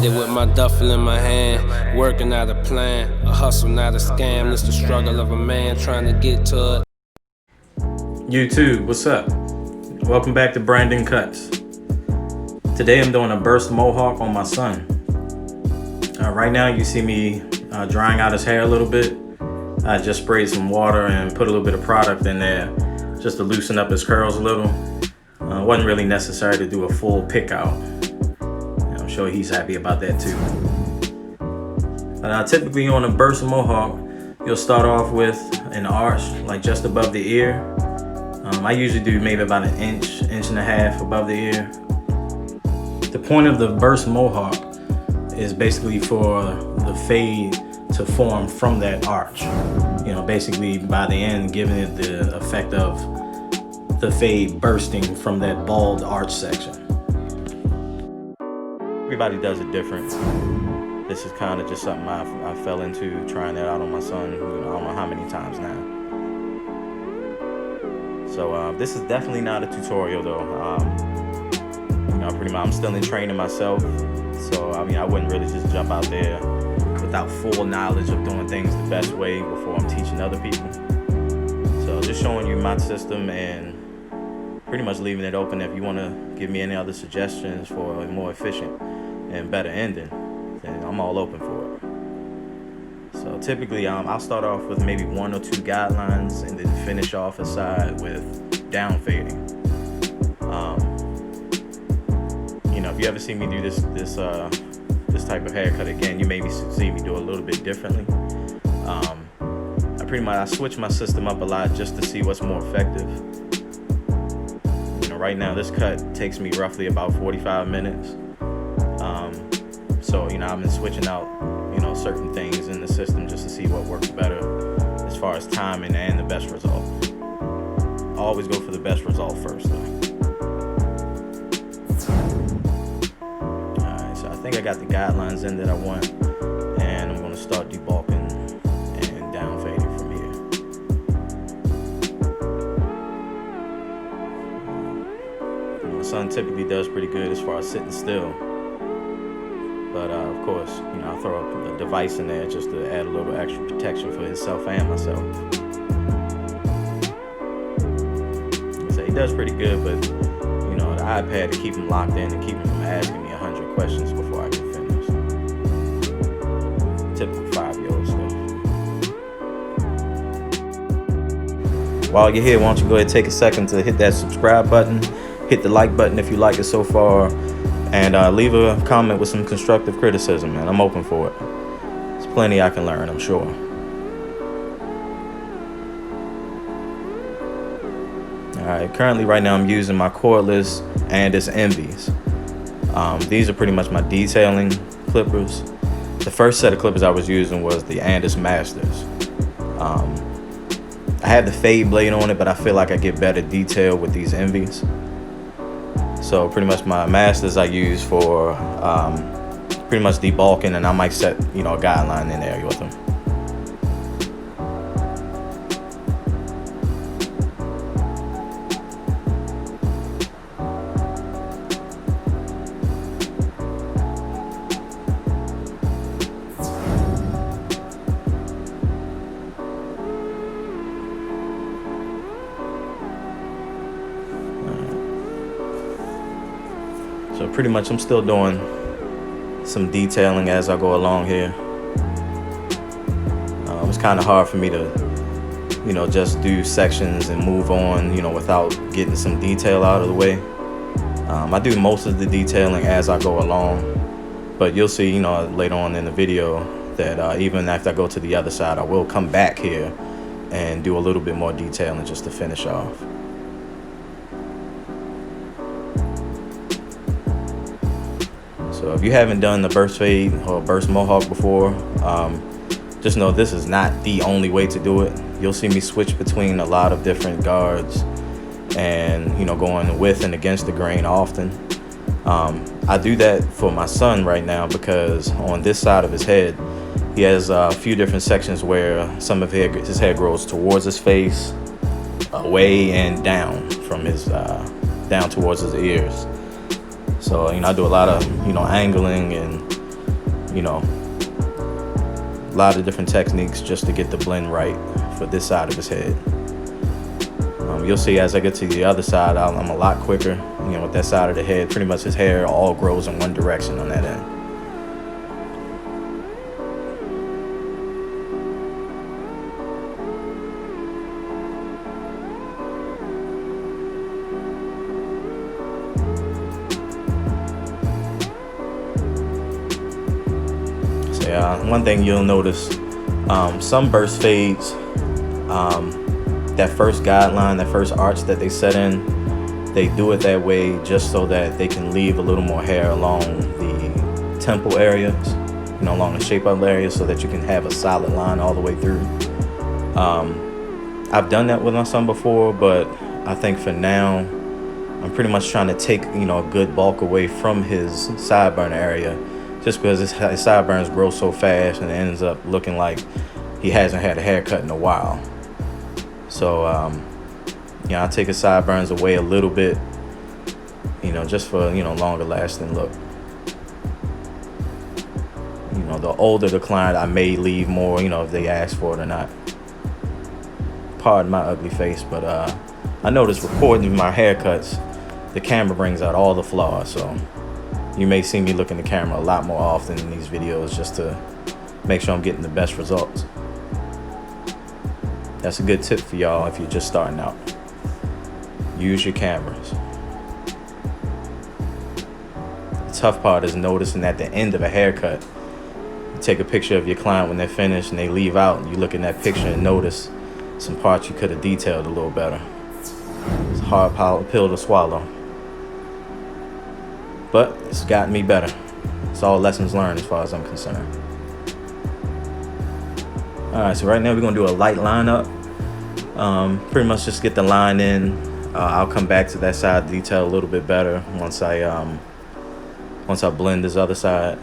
it with my duffel in my hand, working out a plan, a hustle, not a scam. It's the struggle of a man trying to get to it. YouTube, what's up? Welcome back to Brandon Cuts. Today I'm doing a burst mohawk on my son. Right now you see me drying out his hair a little bit. I just sprayed some water and put a little bit of product in there just to loosen up his curls a little. It wasn't really necessary to do a full pick out. I'm sure he's happy about that too. Typically on a burst mohawk, you'll start off with an arch like just above the ear. I usually do maybe about an inch and a half above the ear. The point of the burst mohawk is basically for the fade to form from that arch. You know, basically by the end giving it the effect of the fade bursting from that bald arch section. Everybody does it different. This is kind of just something I fell into trying that out on my son, I don't know how many times now. So this is definitely not a tutorial though. Pretty much I'm still in training myself. So I wouldn't really just jump out there without full knowledge of doing things the best way before I'm teaching other people. So just showing you my system and pretty much leaving it open. If you want to give me any other suggestions for a more efficient and better ending, then I'm all open for it. So typically I'll start off with maybe 1 or 2 guidelines and then finish off a side with down fading. If you ever see me do this type of haircut again, you maybe see me do a little bit differently. I switch my system up a lot just to see what's more effective. Right now this cut takes me roughly about 45 minutes. So I've been switching out certain things in the system just to see what works better as far as timing and the best result. I always go for the best result first though. Alright, so I think I got the guidelines in that I want, and I'm going to start debulking and down fading from here. My son typically does pretty good as far as sitting still. But of course, I'll throw up a device in there just to add a little extra protection for himself and myself. So he does pretty good, but the iPad to keep him locked in and keep him from asking me 100 questions before I can finish. Typical 5-year-old stuff. While you're here, why don't you go ahead and take a second to hit that subscribe button, hit the like button if you like it so far, and leave a comment with some constructive criticism, man. I'm open for it. There's plenty I can learn, I'm sure. Alright, currently right now I'm using my Cordless Andis Envies. These are pretty much my detailing clippers. The first set of clippers I was using was the Andis Masters. I have the fade blade on it, but I feel like I get better detail with these Envies. So pretty much my Masters I use for pretty much debulking, and I might set a guideline in there with them. So pretty much I'm still doing some detailing as I go along here. It's kind of hard for me to, just do sections and move on, without getting some detail out of the way. I do most of the detailing as I go along, but you'll see, later on in the video that even after I go to the other side, I will come back here and do a little bit more detailing just to finish off. So if you haven't done the burst fade or burst mohawk before, just know this is not the only way to do it. You'll see me switch between a lot of different guards and going with and against the grain often. I do that for my son right now because on this side of his head he has a few different sections where some of his hair grows towards his face, away and down from his down towards his ears. So I do a lot of angling and you know, a lot of different techniques just to get the blend right for this side of his head. You'll see as I get to the other side, I'm a lot quicker, you know, with that side of the head. Pretty much his hair all grows in one direction on that end. So yeah, one thing you'll notice, some burst fades, that first guideline, that first arch that they set in, they do it that way just so that they can leave a little more hair along the temple areas, you know, along the shape up area, so that you can have a solid line all the way through. I've done that with my son before, but I think for now, I'm pretty much trying to take, you know, a good bulk away from his sideburn area, just because his sideburns grow so fast and it ends up looking like he hasn't had a haircut in a while. So, you know, I take his sideburns away a little bit, you know, just for, you know, longer lasting look. You know, the older the client, I may leave more, you know, if they ask for it or not. Pardon my ugly face, but I noticed recording my haircuts, the camera brings out all the flaws. So you may see me look in the camera a lot more often in these videos just to make sure I'm getting the best results. That's a good tip for y'all if you're just starting out. Use your cameras. The tough part is noticing at the end of a haircut, you take a picture of your client when they're finished and they leave out, and you look in that picture and notice some parts you could have detailed a little better. It's a hard pill to swallow, but it's gotten me better. It's all lessons learned as far as I'm concerned. All right, so right now we're gonna do a light lineup. Pretty much just get the line in. I'll come back to that side detail a little bit better once I blend this other side.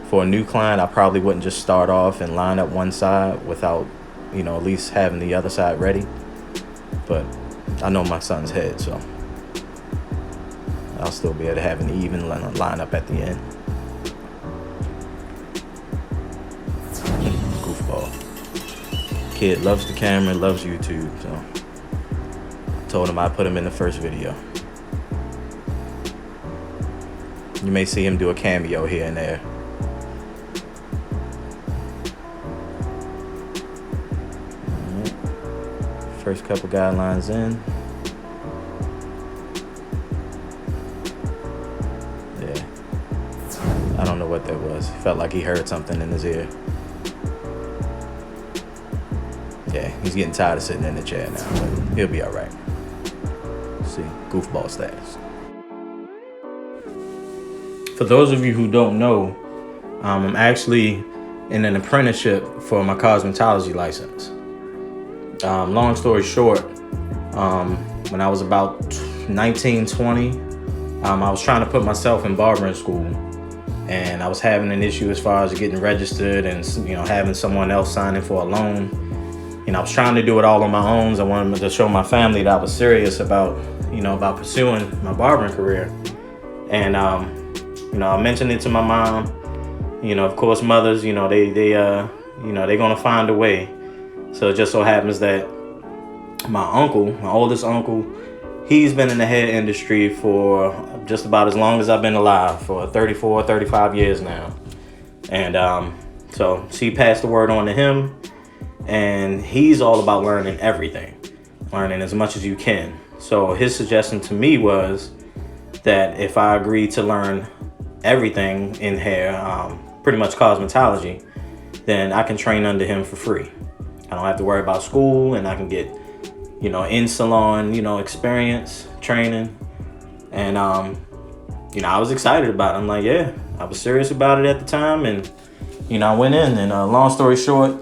For a new client, I probably wouldn't just start off and line up one side without, you know, at least having the other side ready. But I know my son's head, so I'll still be able to have an even line up at the end. Goofball. Kid loves the camera, loves YouTube, so I told him I'd put him in the first video. You may see him do a cameo here and there. First couple guidelines in. Yeah. I don't know what that was. Felt like he heard something in his ear. Yeah, he's getting tired of sitting in the chair now, but he'll be all right. See, goofball status. For those of you who don't know, I'm actually in an apprenticeship for my cosmetology license. Long story short, when I was about 19, 20, I was trying to put myself in barbering school, and I was having an issue as far as getting registered and, you know, having someone else signing for a loan. You know, I was trying to do it all on my own. I wanted to show my family that I was serious about, you know, about pursuing my barbering career. And, you know, I mentioned it to my mom. You know, of course, mothers, you know, they're gonna find a way. So it just so happens that my uncle, my oldest uncle, he's been in the hair industry for just about as long as I've been alive, for 34, 35 years now. And so she passed the word on to him, and he's all about learning everything, learning as much as you can. So his suggestion to me was that if I agreed to learn everything in hair, pretty much cosmetology, then I can train under him for free. I don't have to worry about school, and I can get, you know, in salon, you know, experience, training. And, you know, I was excited about it. I'm like, yeah, I was serious about it at the time. And, you know, I went in, and long story short,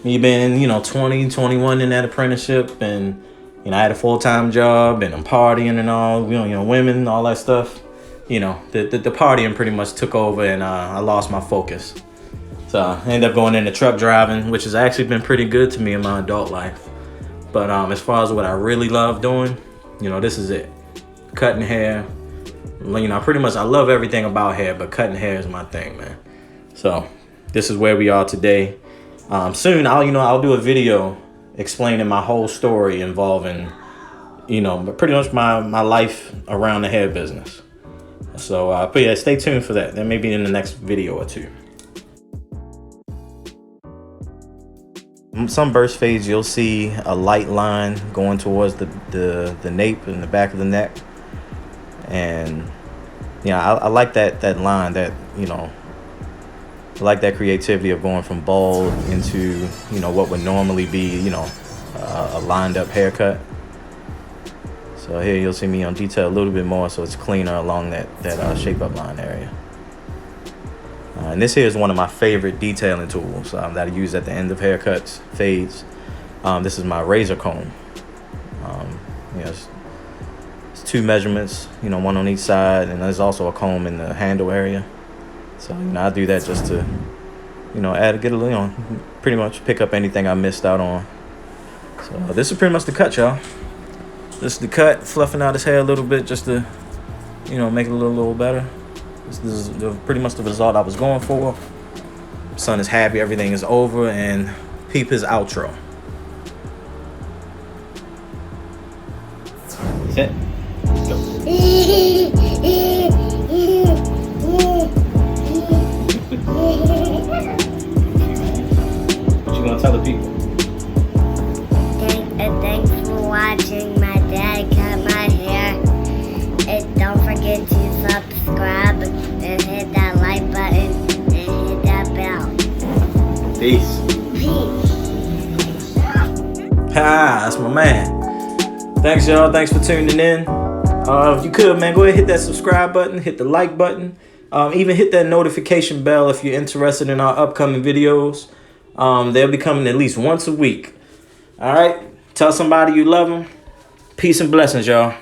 me being, you know, 20, 21 in that apprenticeship, and, you know, I had a full-time job, and I'm partying and all, you know, women, all that stuff. You know, the partying pretty much took over, and I lost my focus. So I ended up going into truck driving, which has actually been pretty good to me in my adult life. But as far as what I really love doing, you know, this is it. Cutting hair. You know, pretty much I love everything about hair, but cutting hair is my thing, man. So this is where we are today. Soon I'll do a video explaining my whole story involving, pretty much my life around the hair business. So, but yeah, stay tuned for that. That may be in the next video or two. Some burst fades, you'll see a light line going towards the nape and the back of the neck. And yeah, I like that line, that, I like that creativity of going from bald into, what would normally be, a lined up haircut. So here you'll see me on detail a little bit more, so it's cleaner along that shape up line area. And this here is one of my favorite detailing tools that I use at the end of haircuts, fades. This is my razor comb. It's 2 measurements, one on each side, and there's also a comb in the handle area. So I do that just to, get a little, pretty much pick up anything I missed out on. So this is pretty much the cut, y'all. This is the cut, fluffing out his hair a little bit just to, make it a little better. This is pretty much the result I was going for. Son is happy, everything is over, and peep his outro. Sit. Go. What you gonna tell the people? Thanks for watching my dad cut my hair. And don't forget to subscribe and hit that like button and hit that bell. Peace. That's my man. Thanks, y'all. Thanks for tuning in. If you could, man, go ahead and hit that subscribe button, hit the like button. Even hit that notification bell if you're interested in our upcoming videos. They'll be coming at least once a week. All right? Tell somebody you love them. Peace and blessings, y'all.